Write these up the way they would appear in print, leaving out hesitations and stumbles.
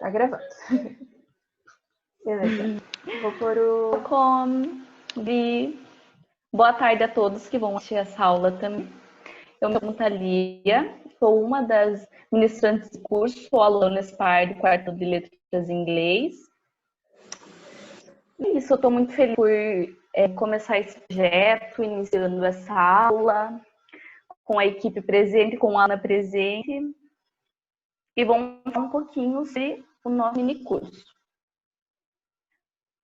Tá gravando. Beleza. Vou pôr o... Boa tarde a todos que vão assistir essa aula também. Eu me chamo Thalia, sou uma das ministrantes do curso, sou aluna Unespar do quarto de Letras em Inglês. E isso, eu estou muito feliz por começar esse projeto, iniciando essa aula, com a equipe presente, com a Ana presente. E vamos falar um pouquinho sobre o nosso mini curso.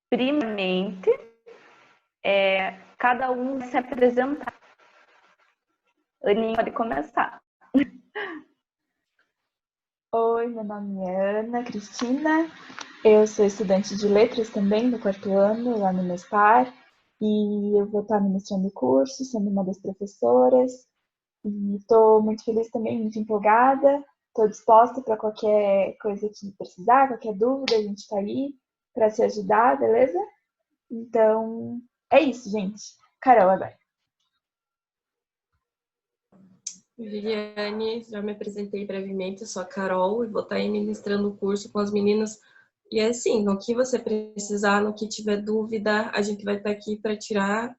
Primeiramente, cada um vai se apresentar. Aninha, pode começar. Oi, meu nome é Ana Cristina, eu sou estudante de letras também do quarto ano lá no Unespar e eu vou estar ministrando o curso, sendo uma das professoras e estou muito feliz também, muito empolgada, estou disposta para qualquer coisa que precisar, qualquer dúvida, a gente está aí para se ajudar, beleza? Então, é isso, gente. Carol, agora. Viviane, já me apresentei brevemente, eu sou a Carol e vou estar aí ministrando o curso com as meninas. E é assim, no que você precisar, no que tiver dúvida, a gente vai estar aqui para tirar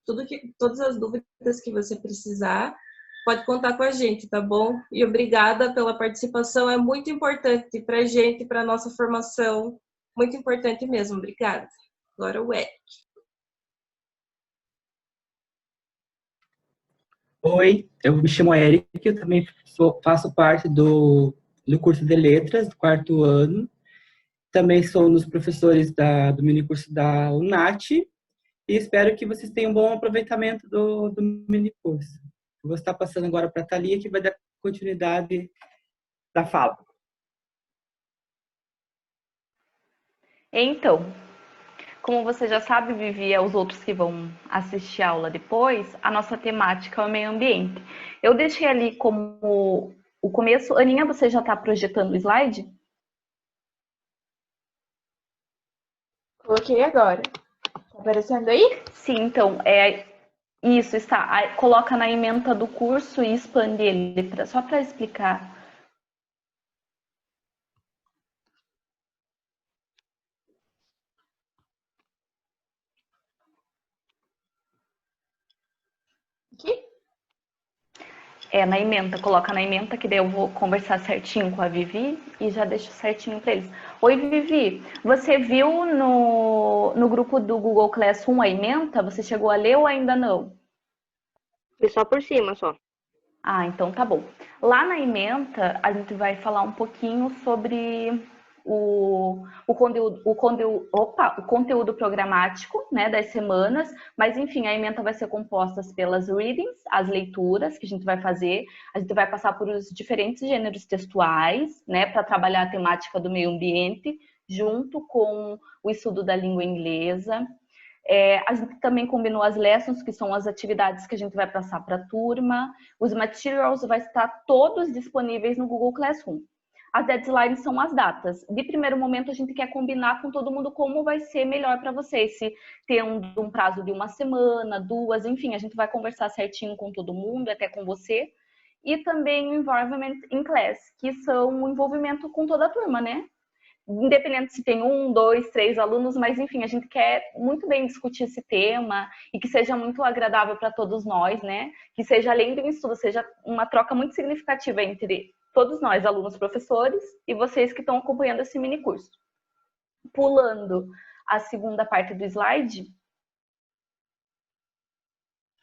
todas as dúvidas que você precisar. Pode contar com a gente, tá bom? E obrigada pela participação, é muito importante para a gente, para a nossa formação, muito importante mesmo, obrigada. Agora o Eric. Oi, eu me chamo Eric, eu também faço parte do curso de letras do quarto ano. Também sou um dos professores do mini curso da UNAT e espero que vocês tenham um bom aproveitamento do mini curso. Eu vou estar passando agora para a Thalia, que vai dar continuidade da fala. Então, como você já sabe, Vivi, os outros que vão assistir a aula depois, a nossa temática é o meio ambiente. Eu deixei ali como o começo. Aninha, você já está projetando o slide? Coloquei agora. Tá aparecendo aí? Sim, então, isso está. Coloca na ementa do curso e expande ele, só para explicar. Aqui? Na ementa, coloca na ementa, que daí eu vou conversar certinho com a Vivi e já deixo certinho para eles. Oi, Vivi, você viu no grupo do Google Classroom a ementa? Você chegou a ler ou ainda não? E só por cima, só. Ah, então tá bom. Lá na ementa, a gente vai falar um pouquinho sobre o conteúdo programático, né, das semanas, mas enfim, a ementa vai ser composta pelas readings, as leituras que a gente vai fazer, a gente vai passar por os diferentes gêneros textuais, né, para trabalhar a temática do meio ambiente, junto com o estudo da língua inglesa. A gente também combinou as lessons, que são as atividades que a gente vai passar para a turma. Os materials vai estar todos disponíveis no Google Classroom. As deadlines são as datas. De primeiro momento, a gente quer combinar com todo mundo como vai ser melhor para vocês. Se tem um prazo de 1 semana, 2, enfim, a gente vai conversar certinho com todo mundo, até com você. E também o Environment in Class, que são o envolvimento com toda a turma, né? Independente se tem 1, 2, 3 alunos, mas enfim, a gente quer muito bem discutir esse tema e que seja muito agradável para todos nós, né? Que seja, além do estudo, seja uma troca muito significativa entre todos nós, alunos, professores, e vocês que estão acompanhando esse mini curso. Pulando a segunda parte do slide,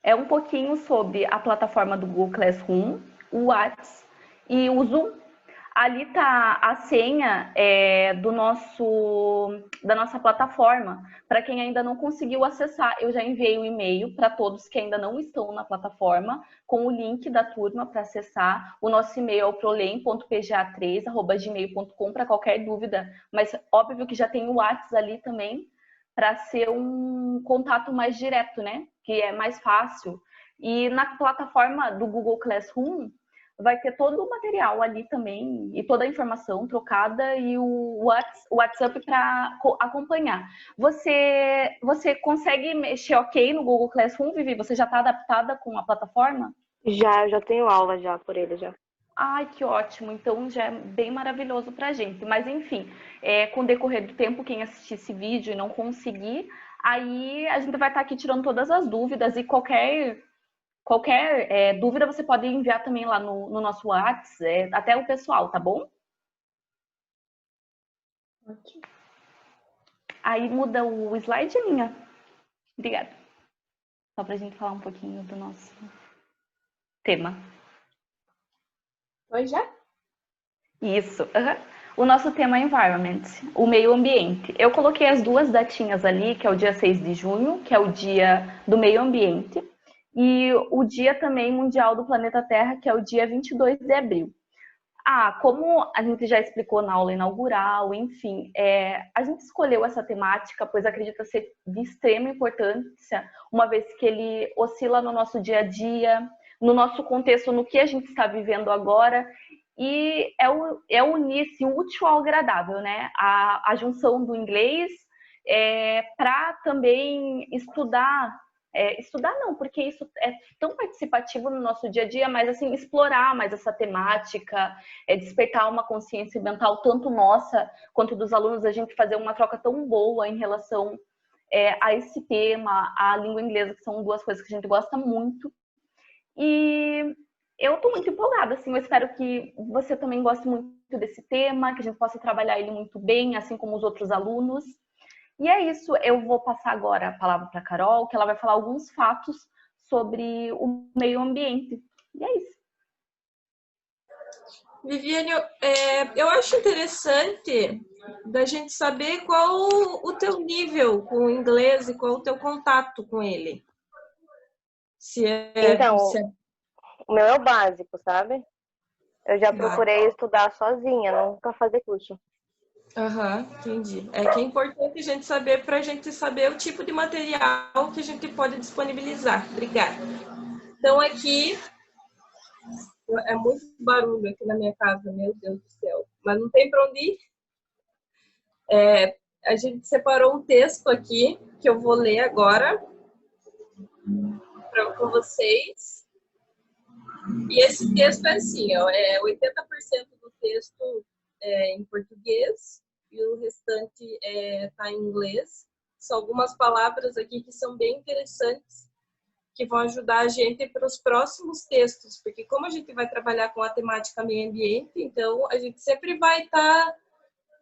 é um pouquinho sobre a plataforma do Google Classroom, o WhatsApp e o Zoom. Ali está a senha da nossa plataforma. Para quem ainda não conseguiu acessar, eu já enviei o e-mail para todos que ainda não estão na plataforma, com o link da turma para acessar. O nosso e-mail é o prolem.pga3@gmail.com para qualquer dúvida. Mas óbvio que já tem o WhatsApp ali também, para ser um contato mais direto, né? Que é mais fácil. E na plataforma do Google Classroom, vai ter todo o material ali também e toda a informação trocada e o WhatsApp para acompanhar. Você consegue mexer ok no Google Classroom, Vivi? Você já está adaptada com a plataforma? Já tenho aula já por ele já. Ai, que ótimo. Então já é bem maravilhoso pra gente. Mas enfim, com o decorrer do tempo, quem assistir esse vídeo e não conseguir, aí a gente vai estar aqui tirando todas as dúvidas e qualquer dúvida você pode enviar também lá no nosso WhatsApp, até o pessoal, tá bom? Ótimo. Aí muda o slide, Aninha. Obrigada. Só pra gente falar um pouquinho do nosso tema. Oi, já? Isso. Uhum. O nosso tema é Environment, o meio ambiente. Eu coloquei as duas datinhas ali, que é o dia 6 de junho, que é o dia do meio ambiente, e o dia também mundial do planeta Terra, que é o dia 22 de abril. Como a gente já explicou na aula inaugural, enfim, a gente escolheu essa temática, pois acredita ser de extrema importância, uma vez que ele oscila no nosso dia a dia, no nosso contexto, no que a gente está vivendo agora, e unir esse útil ao agradável, né? A junção do inglês para também estudar não, porque isso é tão participativo no nosso dia a dia, mas assim, explorar mais essa temática, despertar uma consciência mental tanto nossa quanto dos alunos, a gente fazer uma troca tão boa em relação a esse tema, a língua inglesa, que são duas coisas que a gente gosta muito. E eu estou muito empolgada, assim, eu espero que você também goste muito desse tema, que a gente possa trabalhar ele muito bem, assim como os outros alunos. E é isso, eu vou passar agora a palavra para a Carol, que ela vai falar alguns fatos sobre o meio ambiente. E é isso. Viviane, eu acho interessante da gente saber qual o teu nível com o inglês e qual o teu contato com ele. Então, o meu é o básico, sabe? Eu já Tá. procurei estudar sozinha, nunca fazer curso. Entendi. É que é importante a gente saber para a gente saber o tipo de material que a gente pode disponibilizar. Obrigada. Então, aqui é muito barulho aqui na minha casa, meu Deus do céu. Mas não tem para onde ir. A gente separou um texto aqui que eu vou ler agora com vocês. E esse texto é assim, ó, 80% do texto é em português e o restante está em inglês. São algumas palavras aqui que são bem interessantes, que vão ajudar a gente para os próximos textos, porque como a gente vai trabalhar com a temática meio ambiente, então a gente sempre vai estar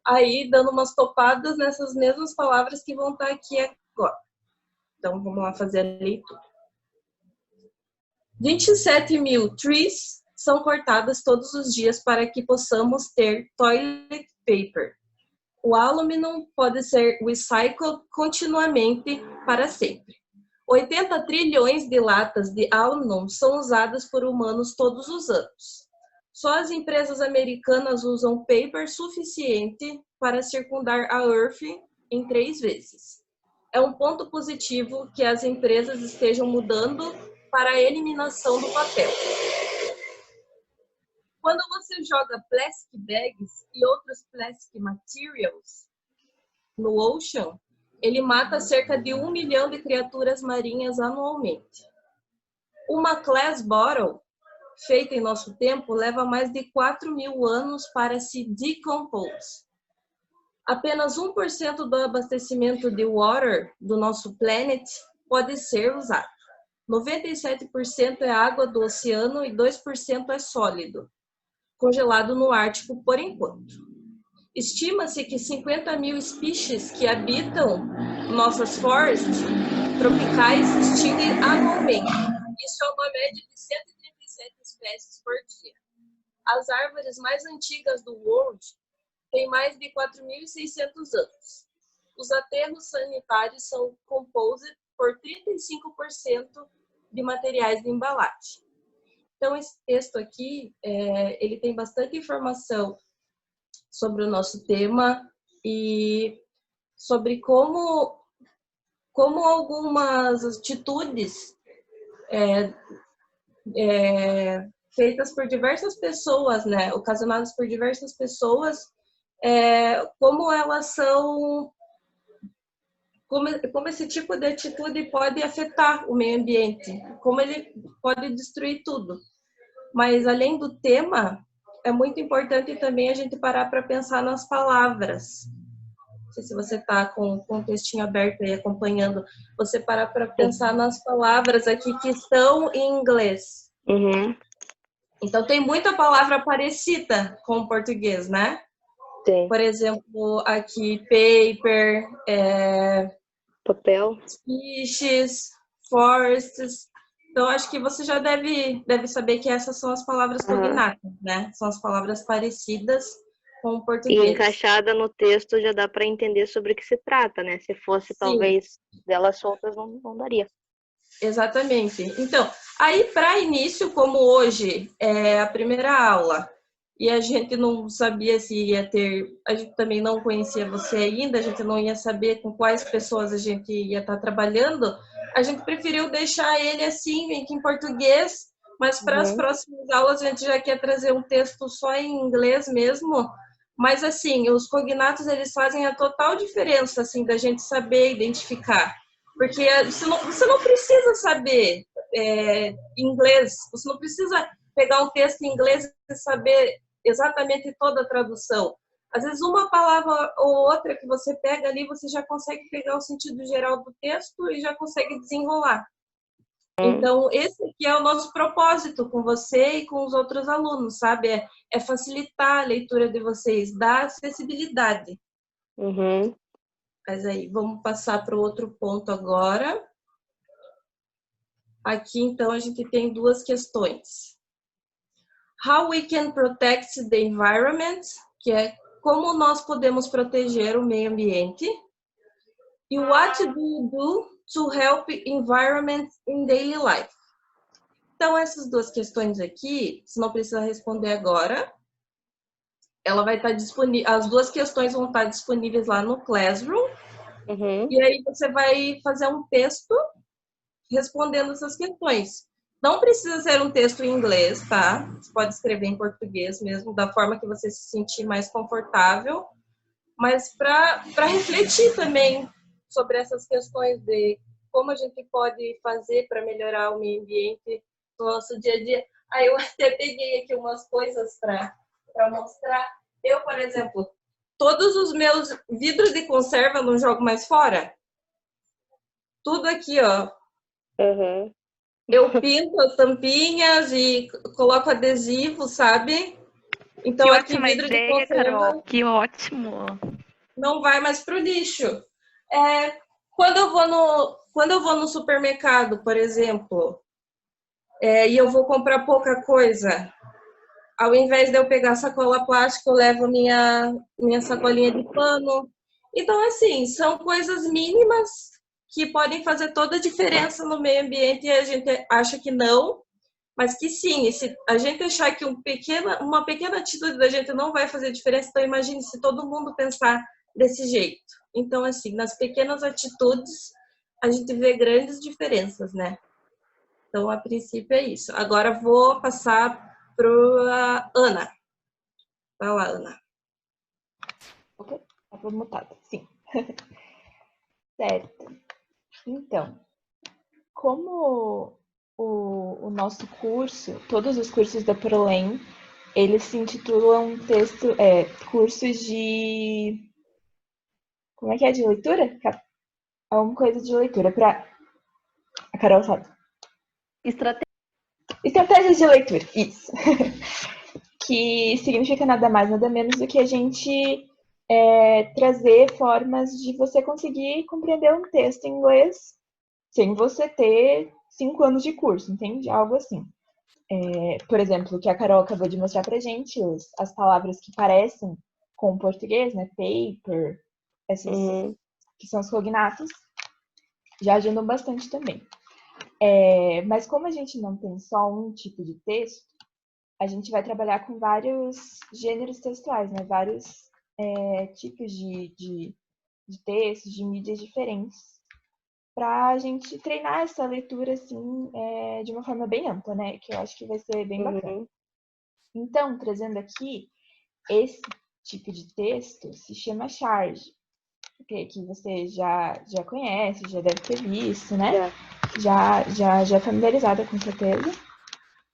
aí dando umas topadas nessas mesmas palavras que vão estar aqui agora. Então vamos lá fazer a leitura. 27 mil trees são cortadas todos os dias para que possamos ter toilet paper. O alumínio pode ser recycled continuamente para sempre. 80 trilhões de latas de alumínio são usadas por humanos todos os anos. Só as empresas americanas usam paper suficiente para circundar a Earth em 3 vezes. É um ponto positivo que as empresas estejam mudando para a eliminação do papel. Quando você joga plastic bags e outros plastic materials no ocean, ele mata cerca de 1 milhão de criaturas marinhas anualmente. Uma glass bottle, feita em nosso tempo, leva mais de 4.000 anos para se decompose. Apenas 1% do abastecimento de water do nosso planet pode ser usado. 97% é água do oceano e 2% é sólido, congelado no Ártico por enquanto. Estima-se que 50 mil espécies que habitam nossas forests tropicais se extinguem anualmente. Isso é uma média de 137 espécies por dia. As árvores mais antigas do world têm mais de 4.600 anos. Os aterros sanitários são compostos por 35% de materiais de embalagem. Então, esse texto aqui, ele tem bastante informação sobre o nosso tema e sobre como algumas atitudes feitas por diversas pessoas, né, ocasionadas por diversas pessoas, como elas são, como esse tipo de atitude pode afetar o meio ambiente, como ele pode destruir tudo. Mas além do tema, é muito importante também a gente parar para pensar nas palavras. Não sei se você está com o textinho aberto aí acompanhando, você parar para pensar nas palavras aqui que estão em inglês. Uhum. Então, tem muita palavra parecida com o português, né? Sim. Por exemplo, aqui, paper, Papel. species, forests. Então, acho que você já deve saber que essas são as palavras cognatas, né? São as palavras parecidas com o E português. encaixada no texto já dá para entender sobre o que se trata, né? Se fosse, Sim. talvez, delas soltas, não daria. Exatamente. Então, aí para início, como hoje é a primeira aula e a gente não sabia se ia ter, a gente também não conhecia você ainda, a gente não ia saber com quais pessoas a gente ia estar trabalhando, a gente preferiu deixar ele assim, meio que em português, mas para as próximas aulas a gente já quer trazer um texto só em inglês mesmo. Mas assim, os cognatos eles fazem a total diferença assim da gente saber identificar. Porque você não precisa saber inglês, você não precisa pegar um texto em inglês e saber exatamente toda a tradução. Às vezes, uma palavra ou outra que você pega ali, você já consegue pegar o sentido geral do texto e já consegue desenrolar. Então, esse aqui é o nosso propósito com você e com os outros alunos, sabe? É facilitar a leitura de vocês, dar acessibilidade. Uhum. Mas aí, vamos passar para o outro ponto agora. Aqui, então, a gente tem duas questões. How we can protect the environment, que é como nós podemos proteger o meio ambiente. E what do you do to help environment in daily life? Então, essas duas questões aqui, você não precisa responder agora. Ela vai estar disponível, as duas questões vão estar disponíveis lá no Classroom. Uhum. E aí você vai fazer um texto respondendo essas questões. Não precisa ser um texto em inglês, tá? Você pode escrever em português mesmo, da forma que você se sentir mais confortável, mas para refletir também sobre essas questões de como a gente pode fazer para melhorar o meio ambiente no nosso dia a dia. Aí eu até peguei aqui umas coisas para mostrar. Eu, por exemplo, todos os meus vidros de conserva eu não jogo mais fora. Tudo aqui, ó. Uhum. Eu pinto as tampinhas e coloco adesivo, sabe? Então, Que aqui ótima vidro de ideia, Carol. conserva Que ótimo. não vai mais pro lixo. Quando eu vou no supermercado, por exemplo, e eu vou comprar pouca coisa, ao invés de eu pegar sacola plástica, eu levo minha sacolinha de pano. Então, assim, são coisas mínimas que podem fazer toda a diferença no meio ambiente e a gente acha que não, mas que sim. E se a gente achar que uma pequena atitude da gente não vai fazer diferença, então imagine se todo mundo pensar desse jeito. Então, assim, nas pequenas atitudes, a gente vê grandes diferenças, né? Então, a princípio é isso. Agora vou passar para a Ana. Vai lá, Ana. Ok, estava mutada, sim. Certo. Então, como o nosso curso, todos os cursos da ProLem, eles se intitulam cursos de... Como é que é? De leitura? Alguma coisa de leitura. A Carol sabe. Estratégias de leitura, isso. Que significa nada mais, nada menos do que a gente trazer formas de você conseguir compreender um texto em inglês sem você ter 5 anos de curso, entende? Algo assim. Por exemplo, o que a Carol acabou de mostrar pra gente, as palavras que parecem com o português, né? Paper, essas que são os cognatos, já ajudam bastante também. Mas como a gente não tem só um tipo de texto, a gente vai trabalhar com vários gêneros textuais, né? Vários tipos de textos, de mídias diferentes, para a gente treinar essa leitura assim de uma forma bem ampla, né? Que eu acho que vai ser bem bacana. Então, trazendo aqui, esse tipo de texto se chama charge, que você já conhece, já deve ter visto, né? Já familiarizada com certeza.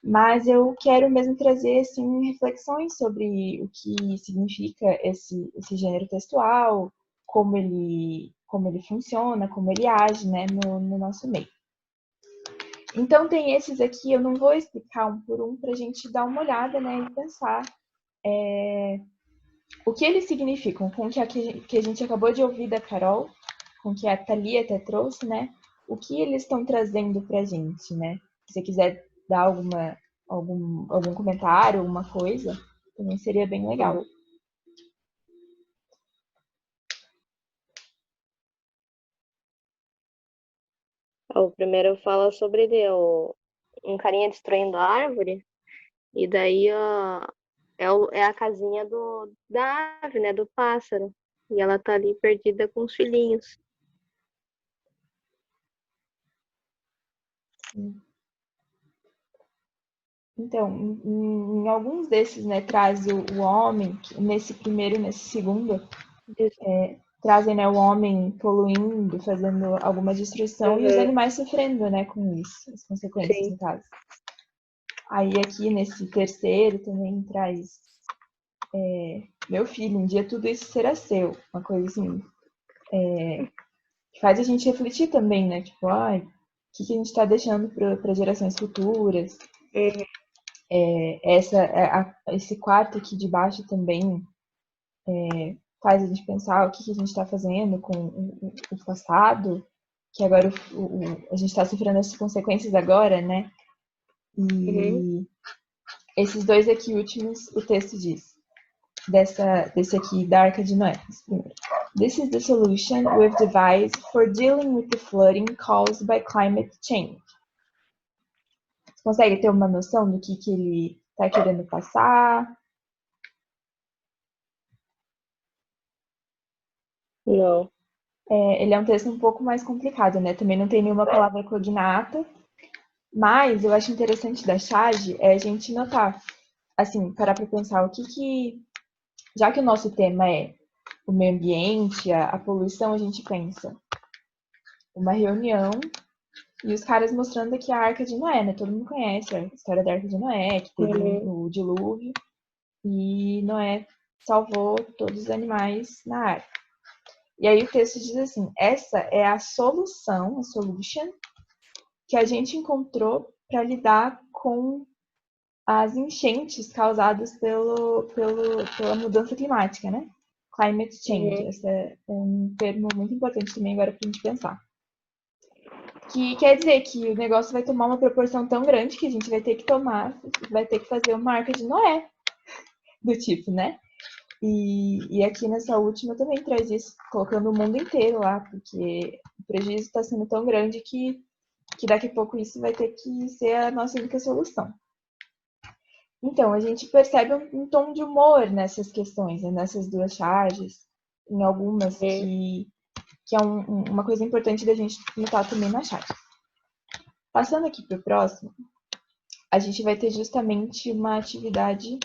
Mas eu quero mesmo trazer assim, reflexões sobre o que significa esse gênero textual, como ele funciona, como ele age, né, no nosso meio. Então, tem esses aqui, eu não vou explicar um por um para a gente dar uma olhada, né, e pensar o que eles significam, com o que a gente acabou de ouvir da Carol, com o que a Thalia até trouxe, né, o que eles estão trazendo para a gente, né. Se você quiser dar algum comentário, alguma coisa, também seria bem legal. Uhum. O primeiro fala sobre um carinha destruindo a árvore, e daí ó, é a casinha da ave, né? Do pássaro. E ela tá ali perdida com os filhinhos. Então, em alguns desses, né, traz o homem, nesse primeiro e nesse segundo, trazem, né, o homem poluindo, fazendo alguma destruição e os Uhum, animais sofrendo, né, com isso, as consequências, sim. no caso. Aí aqui nesse terceiro também traz meu filho, um dia tudo isso será seu, uma coisa assim, que faz a gente refletir também, né, tipo, ai, o que a gente está deixando para gerações futuras. Uhum, Esse quarto aqui de baixo também faz a gente pensar o que a gente está fazendo com o passado, que agora a gente está sofrendo as consequências agora, né? uhum. E esses dois aqui últimos, o texto diz, desse aqui da Arca de Noé. This is the solution we've devised for dealing with the flooding caused by climate change. Você consegue ter uma noção do que ele está querendo passar? Não. Ele é um texto um pouco mais complicado, né? Também não tem nenhuma palavra cognata, mas eu acho interessante da charge a gente notar, assim, parar para pensar já que o nosso tema é o meio ambiente, a poluição, a gente pensa uma reunião e os caras mostrando aqui a Arca de Noé, né? Todo mundo conhece a história da Arca de Noé, que teve Uhum, o dilúvio e Noé salvou todos os animais na arca. E aí o texto diz assim: essa é a solução, a solution, que a gente encontrou para lidar com as enchentes causadas pela mudança climática, né? Climate change. uhum. Esse é um termo muito importante também agora para a gente pensar. Que quer dizer que o negócio vai tomar uma proporção tão grande que a gente vai ter que fazer uma arca de Noé do tipo, né? E aqui nessa última também traz isso, colocando o mundo inteiro lá, porque o prejuízo está sendo tão grande que daqui a pouco isso vai ter que ser a nossa única solução. Então, a gente percebe um tom de humor nessas questões, né, nessas duas charges, em algumas que é uma coisa importante da gente notar também na charge. Passando aqui para o próximo, a gente vai ter justamente uma atividade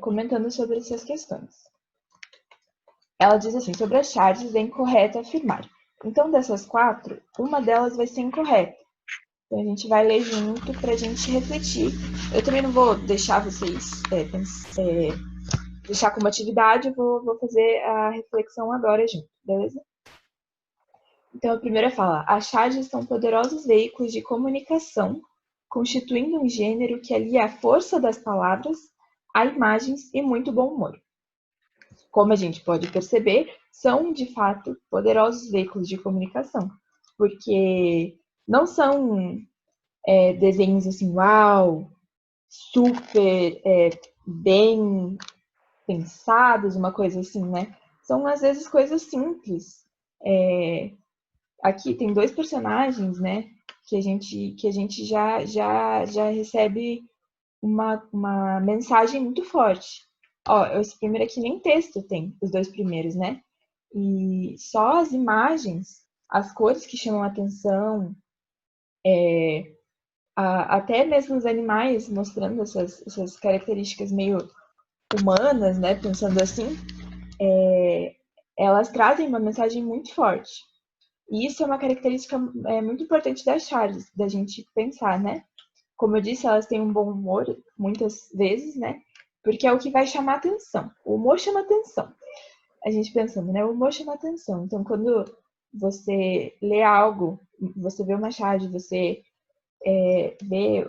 comentando sobre essas questões. Ela diz assim, sobre as charges é incorreto afirmar. Então, dessas quatro, uma delas vai ser incorreta. Então, a gente vai ler junto para a gente refletir. Eu também não vou deixar vocês deixar como atividade, eu vou fazer a reflexão agora junto, beleza? Então, a primeira fala: as charges são poderosos veículos de comunicação, constituindo um gênero que alia a força das palavras a imagens e muito bom humor. Como a gente pode perceber, são de fato poderosos veículos de comunicação, porque não são desenhos assim, uau, super bem pensados, uma coisa assim, né? São às vezes coisas simples. Aqui tem dois personagens, né? Que a gente já recebe uma mensagem muito forte. Ó, esse primeiro aqui nem texto tem, os dois primeiros, né? E só as imagens, as cores que chamam a atenção, até mesmo os animais mostrando essas características meio humanas, né? Pensando assim, elas trazem uma mensagem muito forte. E isso é uma característica muito importante das charges, da gente pensar, né? como eu disse, elas têm um bom humor, muitas vezes, né? Porque é o que vai chamar atenção. O humor chama atenção. A gente pensando, né? O humor chama atenção. Então, quando você lê algo, você vê uma charge, você vê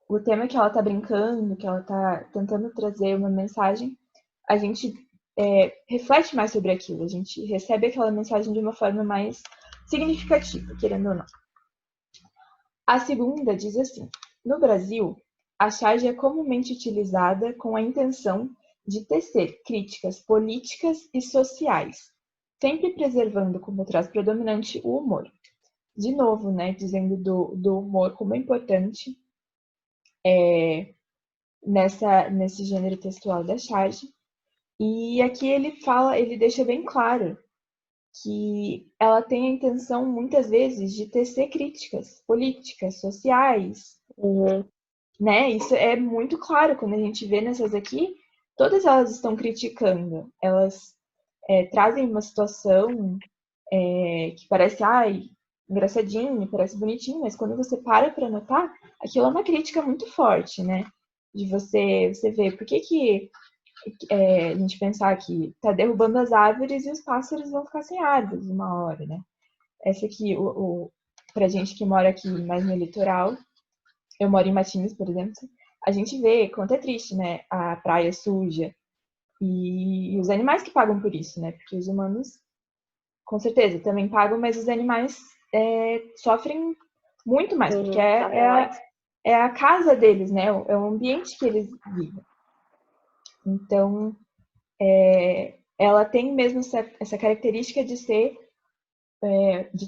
o tema que ela tá brincando, que ela tá tentando trazer uma mensagem, a gente reflete mais sobre aquilo, a gente recebe aquela mensagem de uma forma mais significativa, querendo ou não. A segunda diz assim: no Brasil, a charge é comumente utilizada com a intenção de tecer críticas políticas e sociais, sempre preservando como traço predominante o humor. De novo, né, dizendo do humor como é importante nesse gênero textual da charge. E aqui ele deixa bem claro que ela tem a intenção, muitas vezes, de tecer críticas políticas, sociais, né? Isso é muito claro quando a gente vê nessas aqui, todas elas estão criticando, elas trazem uma situação que parece, ai, engraçadinho, parece bonitinho, mas quando você para notar, aquilo é uma crítica muito forte, né? De você ver por que a gente pensar que tá derrubando as árvores e os pássaros vão ficar sem árvores uma hora, né? Essa aqui, pra gente que mora aqui mais no litoral, eu moro em Matinhos, por exemplo, a gente vê quanto é triste, né? A praia suja e os animais que pagam por isso, né? Porque os humanos, com certeza, também pagam, mas os animais sofrem muito mais, porque é a casa deles, né? É o ambiente que eles vivem. Então, ela tem mesmo essa característica de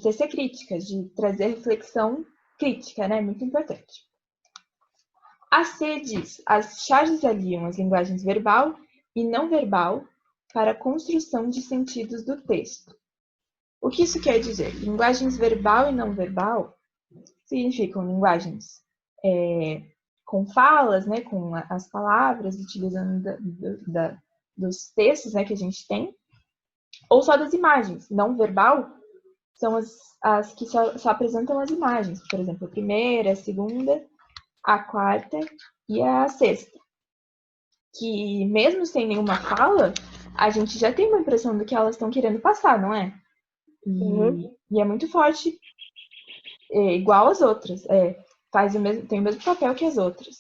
tecer críticas, de trazer reflexão crítica, né? Muito importante. A C diz: as charges aliam as linguagens verbal e não verbal para a construção de sentidos do texto. O que isso quer dizer? Linguagens verbal e não verbal significam linguagens com falas, né, com as palavras, utilizando dos textos, né, que a gente tem, ou só das imagens. Não verbal são as que só apresentam as imagens. Por exemplo, a primeira, a segunda, a quarta e a sexta. Que mesmo sem nenhuma fala, a gente já tem uma impressão do que elas estão querendo passar, não é? E é muito forte, igual às outras. Tem o mesmo papel que as outras.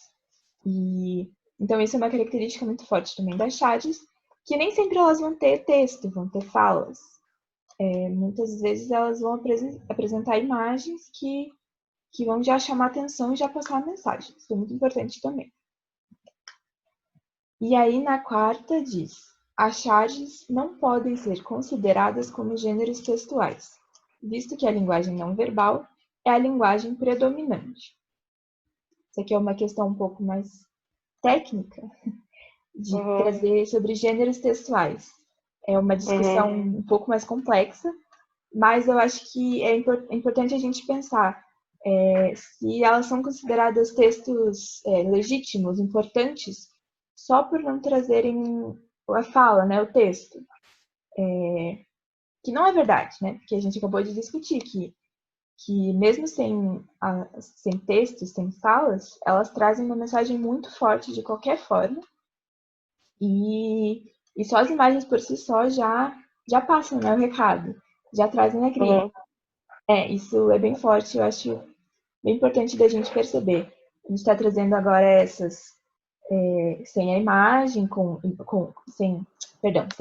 Então, isso é uma característica muito forte também das charges, que nem sempre elas vão ter texto, vão ter falas. Muitas vezes elas vão apresentar imagens que vão já chamar atenção e já passar a mensagem. Isso é muito importante também. E aí, na quarta, diz: as charges não podem ser consideradas como gêneros textuais, visto que a linguagem não verbal é a linguagem predominante. Isso aqui é uma questão um pouco mais técnica de trazer sobre gêneros textuais. É uma discussão um pouco mais complexa, mas eu acho que é importante a gente pensar se elas são consideradas textos legítimos, importantes, só por não trazerem a fala, né, o texto. Que não é verdade, né? Porque a gente acabou de discutir que mesmo sem textos, sem falas, elas trazem uma mensagem muito forte de qualquer forma. E só as imagens por si só já passam, né, o recado, já trazem a crítica. Isso é bem forte, eu acho bem importante da gente perceber. A gente está trazendo agora essas sem a imagem, sem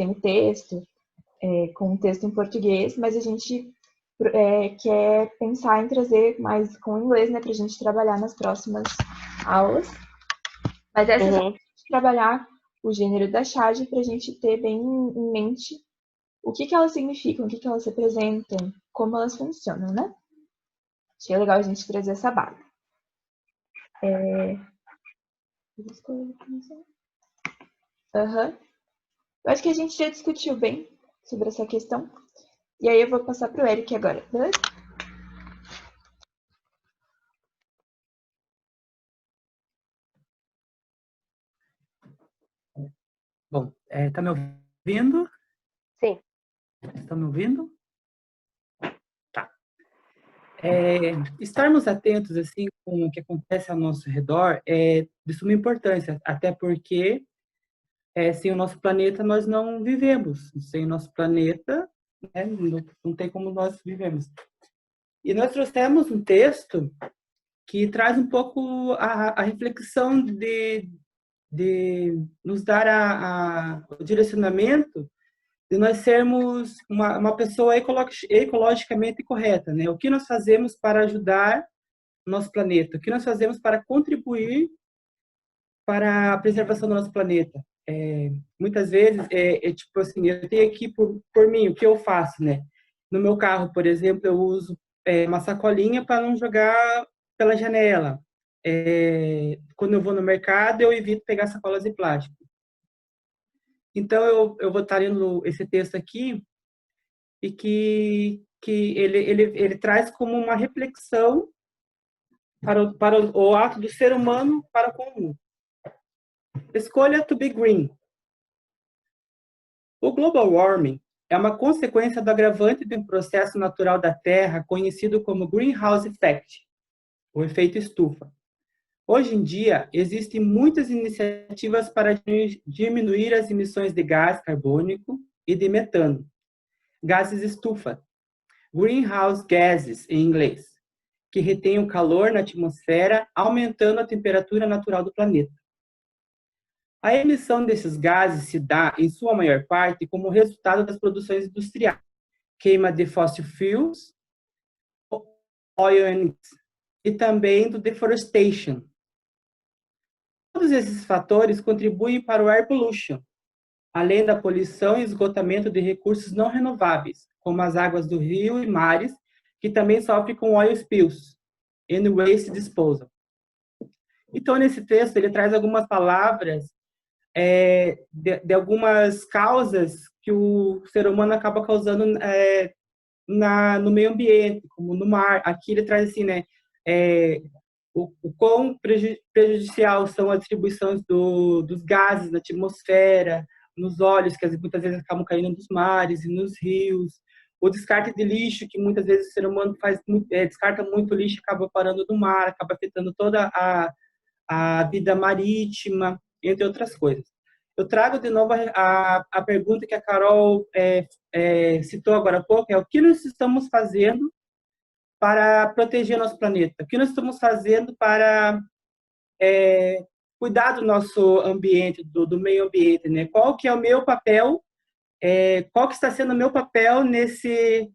o texto, com o texto em português, mas a gente quer pensar em trazer mais com o inglês, né, para a gente trabalhar nas próximas aulas. Mas essa é só para trabalhar o gênero da charge para a gente ter bem em mente o que elas significam, o que elas representam, como elas funcionam, né? Achei legal a gente trazer essa base. Eu acho que a gente já discutiu bem sobre essa questão. E aí eu vou passar para o Eric agora, beleza? Bom, tá me ouvindo? Sim. Estão me ouvindo? Tá. Estarmos atentos assim com o que acontece ao nosso redor é de suma importância, até porque sem o nosso planeta nós não vivemos, sem o nosso planeta, né, não tem como nós vivemos. E nós trouxemos um texto que traz um pouco a reflexão de nos dar o direcionamento de nós sermos uma pessoa ecologicamente correta, né? O que nós fazemos para ajudar o nosso planeta? O que nós fazemos para contribuir para a preservação do nosso planeta? Muitas vezes, tipo assim, eu tenho aqui por mim, o que eu faço, né? No meu carro, por exemplo, eu uso uma sacolinha para não jogar pela janela. Quando eu vou no mercado, eu evito pegar sacolas de plástico. Então, eu vou estar lendo esse texto aqui e que ele traz como uma reflexão para o ato do ser humano para o comum. Escolha to be green. O global warming é uma consequência do agravante de um processo natural da Terra conhecido como greenhouse effect, o efeito estufa. Hoje em dia, existem muitas iniciativas para diminuir as emissões de gás carbônico e de metano, gases estufa, greenhouse gases em inglês, que retêm o calor na atmosfera, aumentando a temperatura natural do planeta. A emissão desses gases se dá, em sua maior parte, como resultado das produções industriais, queima de fossil fuels, oil and gas, e também do deforestation. Todos esses fatores contribuem para o air pollution, além da poluição e esgotamento de recursos não renováveis, como as águas do rio e mares, que também sofrem com oil spills and waste disposal. Então, nesse texto, ele traz algumas palavras de algumas causas que o ser humano acaba causando no meio ambiente, como no mar. Aqui ele traz assim, né, o quão prejudicial são as distribuições dos gases na atmosfera, nos óleos, que muitas vezes acabam caindo nos mares e nos rios, o descarte de lixo, que muitas vezes o ser humano descarta muito lixo, acaba parando no mar, acaba afetando toda a vida marítima, entre outras coisas. Eu trago de novo a pergunta que a Carol citou agora há pouco, o que nós estamos fazendo para proteger nosso planeta? O que nós estamos fazendo para cuidar do nosso ambiente, do meio ambiente, né? Qual que é o meu papel? Qual que está sendo o meu papel nesse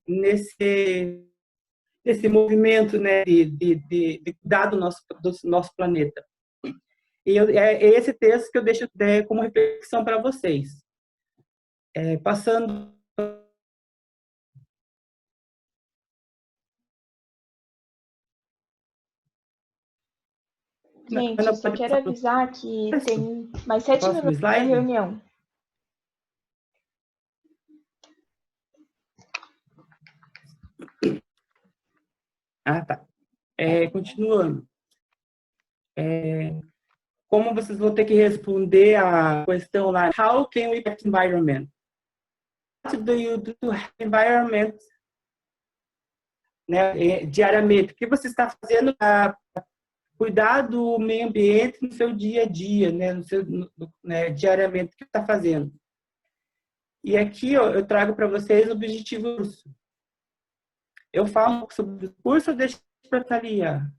movimento, né, de cuidar do nosso planeta? E é esse texto que eu deixo como reflexão para vocês. Passando... Gente, eu só quero avisar que tem mais 7 minutos para a reunião. Ah, tá. Continuando. Como vocês vão ter que responder a questão lá, how can we protect environment? What do you do to help environment, né, diariamente? O que você está fazendo para cuidar do meio ambiente no seu dia a dia, né, diariamente, o que está fazendo? E aqui eu trago para vocês o objetivo do curso. Eu falo sobre o curso ou deixo para a Thalia,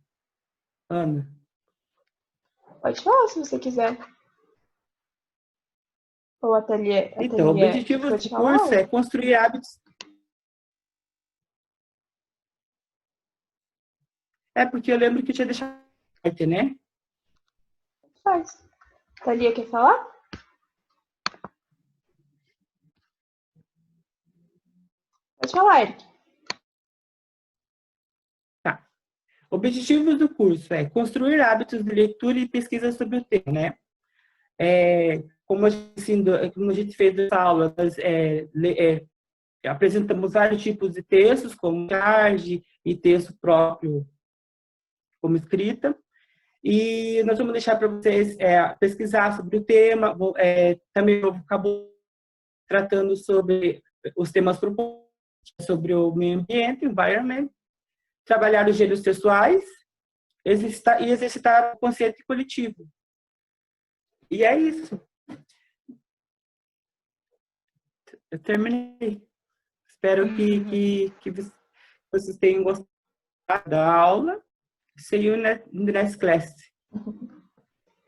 Ana? Pode falar se você quiser. Ou ateliê. Então, o objetivo do curso é construir hábitos. Porque eu lembro que eu tinha deixado, né? Faz. Thalia quer falar? Pode falar, Eric. Tá. Objetivos do curso é construir hábitos de leitura e pesquisa sobre o tema, né? Como a gente fez nessa aula, nós apresentamos vários tipos de textos, como charge e texto próprio como escrita. E nós vamos deixar para vocês pesquisar sobre o tema. Também eu acabo tratando sobre os temas propostos, sobre o meio ambiente, environment. trabalhar os gêneros textuais e exercitar o consciente coletivo. E é isso. Eu terminei. Espero que vocês tenham gostado da aula. See you in the next class.